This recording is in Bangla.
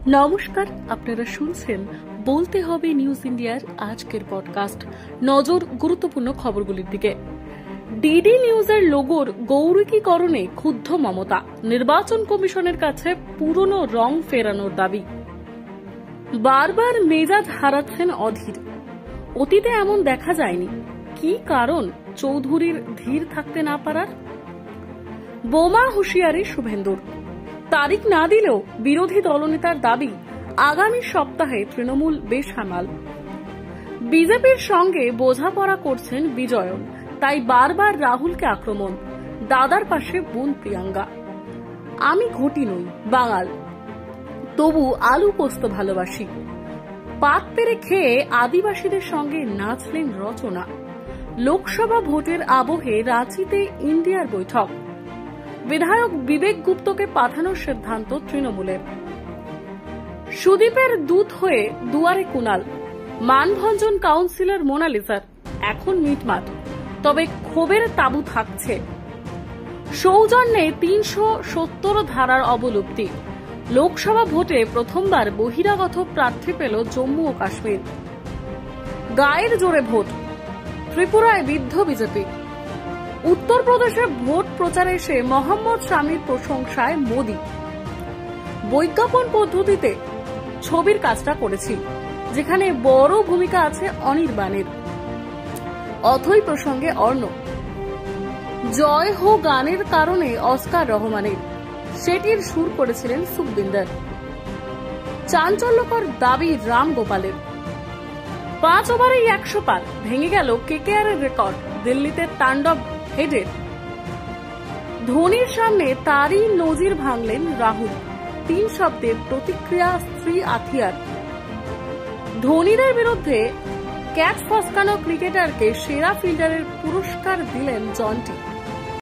নমস্কার, আপনারা শুনছেন বলতে হবে নিউজ ইন্ডিয়ার আজকের পডকাস্ট। নজর গুরুত্বপূর্ণ খবরগুলির দিকে। ডিডি নিউজের লোগোর গৌরীকরণে ক্ষুব্ধ মমতা, নির্বাচন কমিশনের কাছে পুরনো রং ফেরানোর দাবি। বারবার মেজাজ হারাচ্ছেন অধীর। অতীতে এমন দেখা যায়নি। কি কারণ চৌধুরীর ধীর থাকতে না পারার? বোমা হুঁশিয়ারি শুভেন্দুর। তারিখ না দিলেও বিরোধী দলনেতার দাবি আগামী সপ্তাহে তৃণমূল বেসামাল। বিজেপির সঙ্গে বোঝাপড়া করছেন বিজয়ন, তাই বারবার রাহুলকে আক্রমণ। দাদার পাশে বোন প্রিয়াঙ্কা। আমি ঘটি নই, বাঙাল, তবু আলু পোস্ত ভালোবাসি। পাত পেরে খেয়ে আদিবাসীদের সঙ্গে নাচলেন রচনা। লোকসভা ভোটের আবহে রাঁচিতে ইন্ডিয়ার বৈঠক। বিধায়ক বিবেক গুপ্তকে পাঠানোর সিদ্ধান্ত তৃণমূলের। সুদীপের দূত হয়ে দুয়ারে কুণাল। মানভঞ্জন কাউন্সিলর মোনালিসার এখন মিটমাট, তবে ক্ষোভের তাবু থাকছে। সৌজন্যে ৩৭০ ধারার অবলুপ্তি। লোকসভা ভোটে প্রথমবার বহিরাগত প্রার্থী পেল জম্মু ও কাশ্মীর। গায়ের জোরে ভোট। ত্রিপুরায় বিদ্ধ বিজেপি। উত্তরপ্রদেশে ভোট প্রচারে এসে মোহাম্মদ শামির প্রশংসায় মোদি। বৈজ্ঞাপন পদ্ধতিতে ছবির কাজটা করেছি, যেখানে বড় ভূমিকা আছে অনির্বাণের। অথৈ প্রসঙ্গে অর্ণব। জয় হো গানের কারণে অস্কার রহমানের, সেটির সুর করেছিলেন সুখবিন্দর। চাঞ্চল্যকর দাবি রাম গোপালের। 5 ওভারেই 100 পার, ভেঙে গেল কেকেআরের রেকর্ড। দিল্লিতে তাণ্ডব হেডের। ধোনির সামনে তারই নজির ভাঙলেন রাহুল। 3 শব্দের প্রতিক্রিয়া স্ত্রী আথিয়ার। ধোনিদের বিরুদ্ধে ক্যাচ ফসকানো ক্রিকেটারকে সেরা ফিল্ডারের পুরস্কার দিলেন জন্টি।